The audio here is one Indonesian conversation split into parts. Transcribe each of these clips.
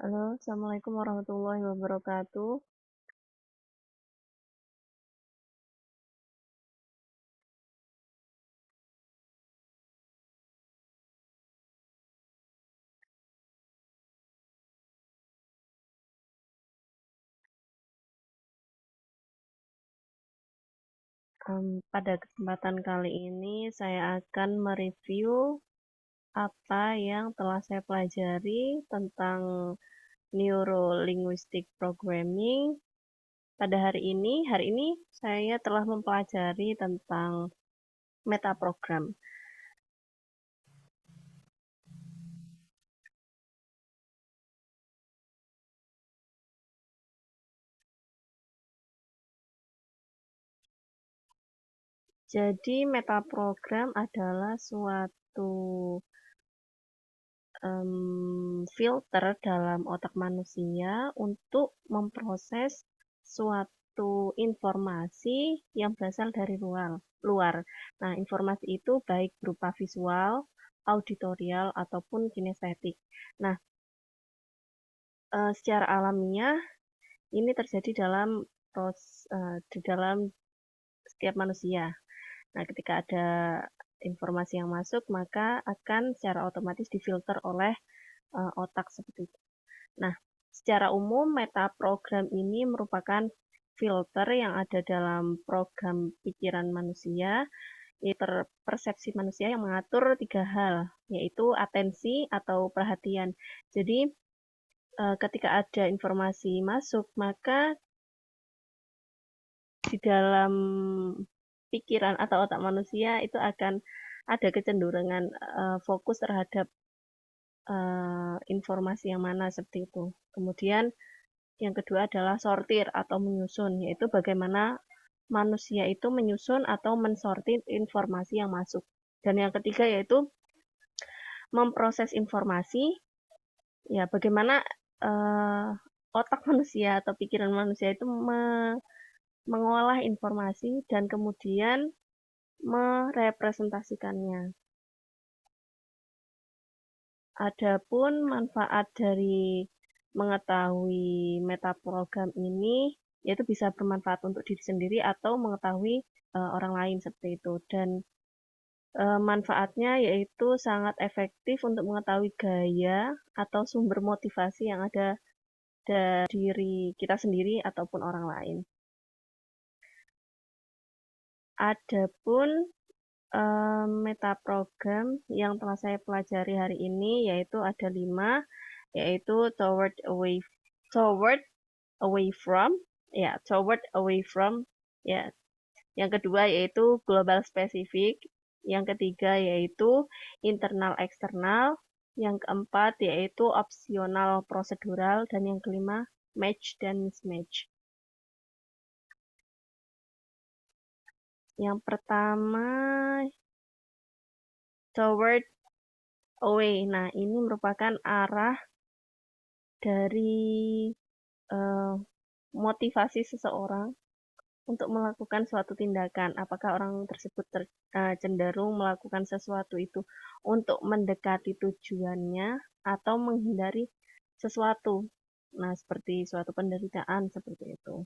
Halo, Assalamualaikum warahmatullahi wabarakatuh. Pada kesempatan kali ini saya akan mereview apa yang telah saya pelajari tentang Neuro-Linguistic Programming. Pada hari ini saya telah mempelajari tentang metaprogram. Jadi metaprogram adalah suatu filter dalam otak manusia untuk memproses suatu informasi yang berasal dari luar. Nah, informasi itu baik berupa visual, auditorial, ataupun kinestetik. Nah, secara alamiah ini terjadi di dalam setiap manusia. Nah, ketika ada informasi yang masuk, maka akan secara otomatis difilter oleh otak seperti itu. Nah, secara umum metaprogram ini merupakan filter yang ada dalam program pikiran manusia, yaitu persepsi manusia yang mengatur tiga hal, yaitu atensi atau perhatian. Jadi, ketika ada informasi masuk, maka di dalam pikiran atau otak manusia itu akan ada kecenderungan fokus terhadap informasi yang mana seperti itu. Kemudian yang kedua adalah sortir atau menyusun, yaitu bagaimana manusia itu menyusun atau mensortir informasi yang masuk. Dan yang ketiga yaitu memproses informasi, ya bagaimana otak manusia atau pikiran manusia itu mengolah informasi dan kemudian merepresentasikannya. Adapun manfaat dari mengetahui metaprogram ini, yaitu bisa bermanfaat untuk diri sendiri atau mengetahui orang lain seperti itu. Dan manfaatnya yaitu sangat efektif untuk mengetahui gaya atau sumber motivasi yang ada dari diri kita sendiri ataupun orang lain. Adapun metaprogram yang telah saya pelajari hari ini yaitu ada 5, yaitu toward away from, ya, toward away from, ya. Yang kedua yaitu global specific, yang ketiga yaitu internal eksternal, yang keempat yaitu opsional prosedural, dan yang kelima match dan mismatch. Yang pertama toward away. Nah, ini merupakan arah dari motivasi seseorang untuk melakukan suatu tindakan. Apakah orang tersebut cenderung melakukan sesuatu itu untuk mendekati tujuannya atau menghindari sesuatu. Nah, seperti suatu penderitaan seperti itu.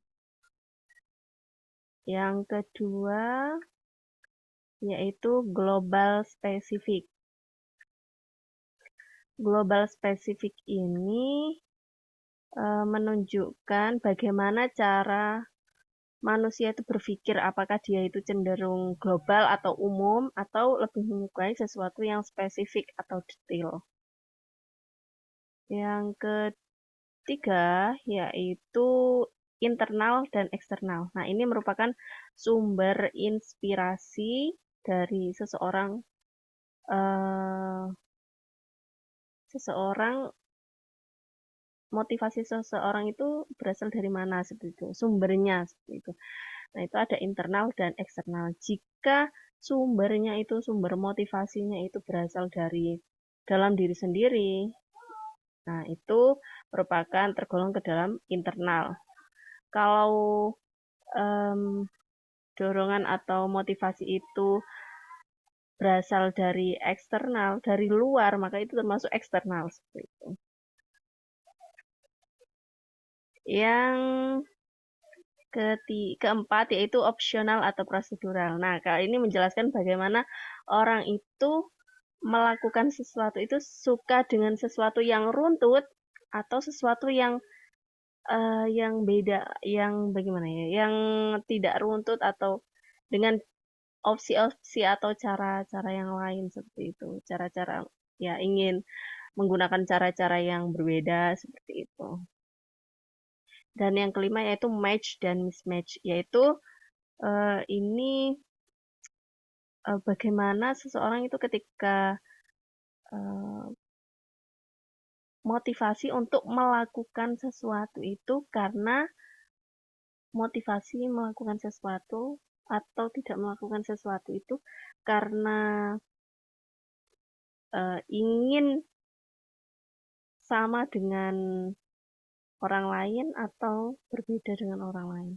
Yang kedua yaitu global specific. Global specific ini menunjukkan bagaimana cara manusia itu berpikir, apakah dia itu cenderung global atau umum atau lebih menyukai sesuatu yang spesifik atau detail. Yang ketiga yaitu internal dan eksternal. Nah, ini merupakan sumber inspirasi dari seseorang motivasi seseorang itu berasal dari mana seperti itu, sumbernya seperti itu. Nah, itu ada internal dan eksternal. Jika sumbernya itu, sumber motivasinya itu berasal dari dalam diri sendiri, nah itu merupakan tergolong ke dalam internal. Kalau dorongan atau motivasi itu berasal dari eksternal, dari luar, maka itu termasuk eksternal seperti itu. Yang keempat yaitu opsional atau prosedural. Nah, kali ini menjelaskan bagaimana orang itu melakukan sesuatu itu suka dengan sesuatu yang runtut atau sesuatu yang beda, yang bagaimana ya, yang tidak runtut atau dengan opsi-opsi atau cara-cara yang lain seperti itu. Cara-cara ya ingin menggunakan cara-cara yang berbeda seperti itu. Dan yang kelima yaitu match dan mismatch, yaitu ini bagaimana seseorang itu ketika uh, motivasi untuk melakukan sesuatu itu karena motivasi melakukan sesuatu atau tidak melakukan sesuatu itu karena ingin sama dengan orang lain atau berbeda dengan orang lain.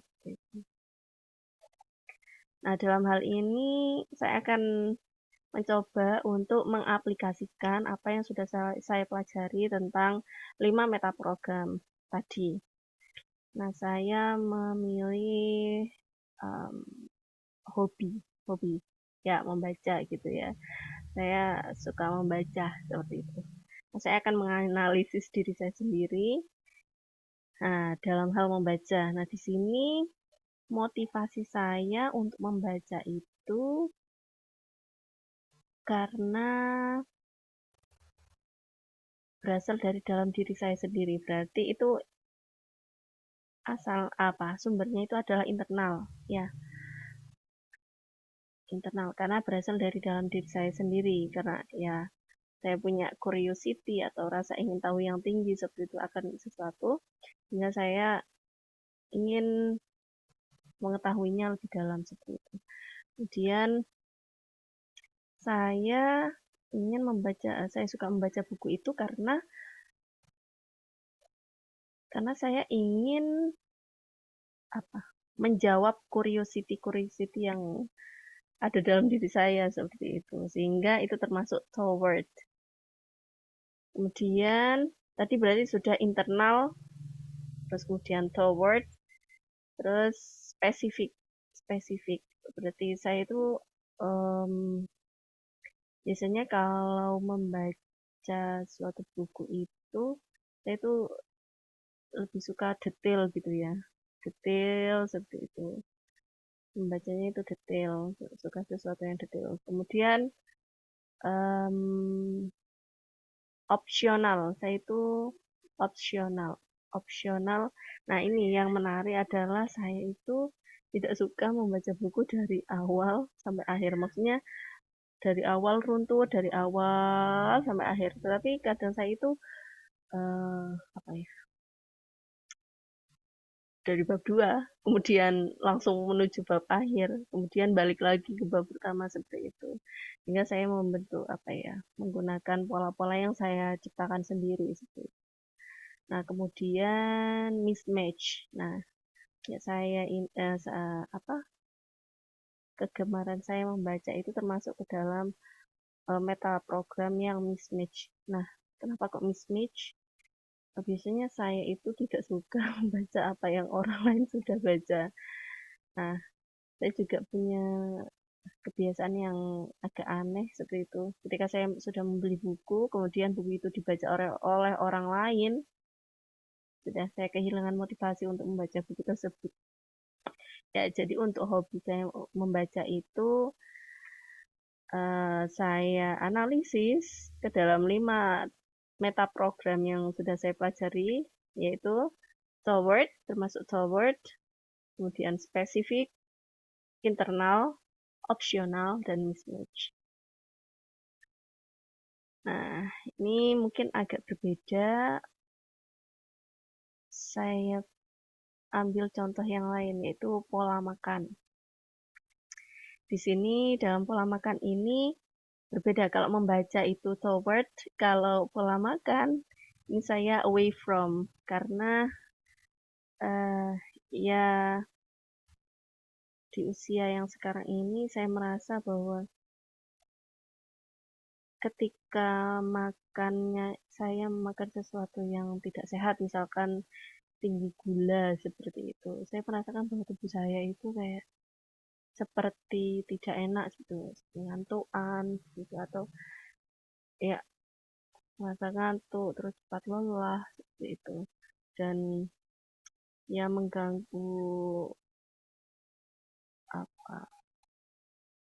Nah, dalam hal ini saya akan mencoba untuk mengaplikasikan apa yang sudah saya pelajari tentang 5 metaprogram tadi. Nah, saya memilih hobi ya, membaca gitu ya. Saya suka membaca seperti itu. Nah, saya akan menganalisis diri saya sendiri. Nah, dalam hal membaca. Nah, di sini motivasi saya untuk membaca itu karena berasal dari dalam diri saya sendiri. Berarti itu asal apa? Sumbernya itu adalah internal, ya. Internal karena berasal dari dalam diri saya sendiri karena ya saya punya curiosity atau rasa ingin tahu yang tinggi seperti itu akan sesuatu sehingga saya ingin mengetahuinya lebih dalam seperti itu. Kemudian saya saya suka membaca buku itu karena saya ingin menjawab curiosity yang ada dalam diri saya seperti itu. Sehingga itu termasuk toward. Kemudian tadi berarti sudah internal, terus kemudian toward, terus spesifik. Spesifik. Berarti saya itu biasanya kalau membaca suatu buku itu, saya itu lebih suka detail gitu ya. Detail seperti itu. Membacanya itu detail, suka sesuatu yang detail. Kemudian opsional, saya itu opsional. Opsional. Nah, ini yang menarik adalah saya itu tidak suka membaca buku dari awal sampai akhir. Maksudnya dari awal runtuh, dari awal sampai akhir. Tetapi kadang saya itu apa ya? Dari bab 2, kemudian langsung menuju bab akhir, kemudian balik lagi ke bab pertama seperti itu. Sehingga saya membentuk menggunakan pola-pola yang saya ciptakan sendiri seperti itu. Nah, kemudian mismatch. Nah, ya kegemaran saya membaca itu termasuk ke dalam meta program yang mismatch. Nah, kenapa kok mismatch? Biasanya saya itu tidak suka membaca apa yang orang lain sudah baca. Nah, saya juga punya kebiasaan yang agak aneh seperti itu. Ketika saya sudah membeli buku, kemudian buku itu dibaca oleh orang lain, sudah saya kehilangan motivasi untuk membaca buku tersebut. Ya, jadi untuk hobi saya membaca itu saya analisis ke dalam 5 meta program yang sudah saya pelajari, yaitu toward, termasuk toward, kemudian spesifik, internal, opsional, dan mismatch. Nah, ini mungkin agak berbeda. Saya ambil contoh yang lain, yaitu pola makan. Di sini dalam pola makan ini berbeda. Kalau membaca itu toward, kalau pola makan ini saya away from. Karena ya di usia yang sekarang ini saya merasa bahwa ketika saya makan sesuatu yang tidak sehat, misalkan tinggi gula seperti itu. Saya merasakan bahwa tubuh saya itu kayak seperti tidak enak gitu, ngantukan gitu atau ya merasa ngantuk terus cepat lelah seperti itu dan ya mengganggu apa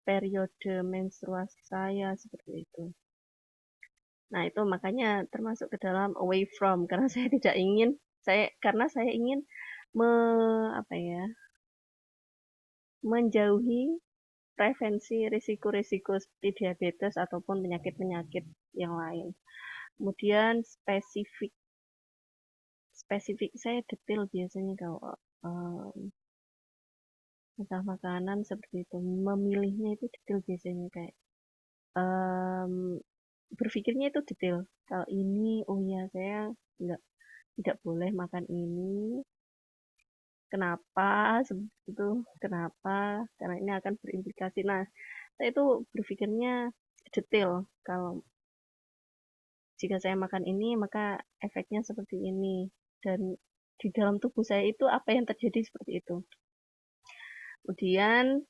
periode menstruasi saya seperti itu. Nah, itu makanya termasuk ke dalam away from karena saya ingin me, apa ya, menjauhi prevensi risiko-risiko seperti diabetes ataupun penyakit-penyakit yang lain. Kemudian spesifik spesifik saya detail biasanya kalau entah makanan seperti itu memilihnya itu detail biasanya kayak em, berpikirnya itu detail. Kalau ini, oh ya saya nggak tidak boleh makan ini. Kenapa seperti itu? Kenapa? Karena ini akan berimplikasi. Nah, saya itu berpikirnya detail. Kalau jika saya makan ini, maka efeknya seperti ini. Dan di dalam tubuh saya itu apa yang terjadi seperti itu. Kemudian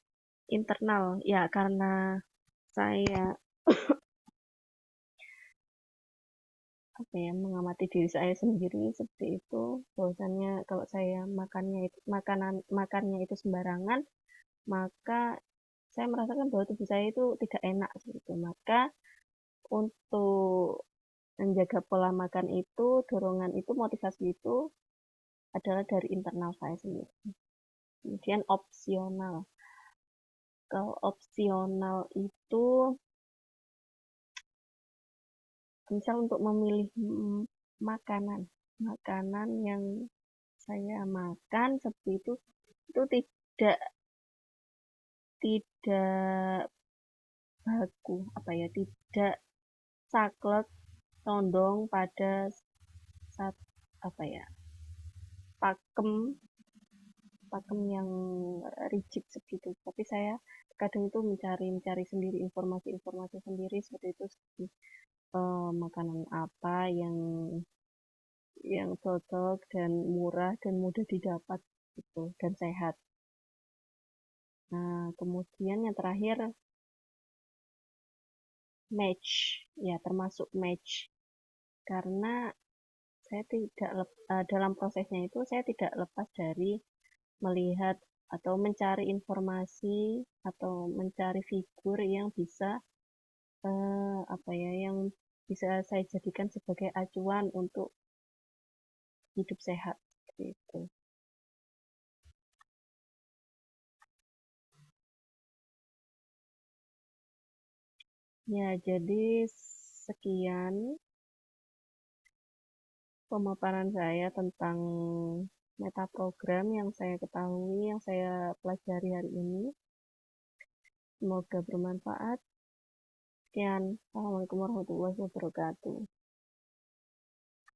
internal, ya karena saya apa ya mengamati diri saya sendiri seperti itu bahwasannya kalau saya makannya itu sembarangan maka saya merasakan bahwa tubuh saya itu tidak enak gitu maka untuk menjaga pola makan itu dorongan itu motivasi itu adalah dari internal saya sendiri kemudian opsional kalau opsional itu misal untuk memilih makanan makanan yang saya makan seperti itu tidak tidak baku apa ya tidak saklek condong pada saat apa ya pakem pakem yang rigid segitu tapi saya kadang itu mencari sendiri informasi sendiri seperti itu seperti makanan apa yang cocok dan murah dan mudah didapat gitu dan sehat. Nah, kemudian yang terakhir match, ya termasuk match karena saya tidak dalam prosesnya itu saya tidak lepas dari melihat atau mencari informasi atau mencari figur yang bisa apa ya yang bisa saya jadikan sebagai acuan untuk hidup sehat gitu. Ya, jadi sekian pemaparan saya tentang metaprogram yang saya ketahui, yang saya pelajari hari ini. Semoga bermanfaat. Sekian. Assalamualaikum warahmatullahi wabarakatuh.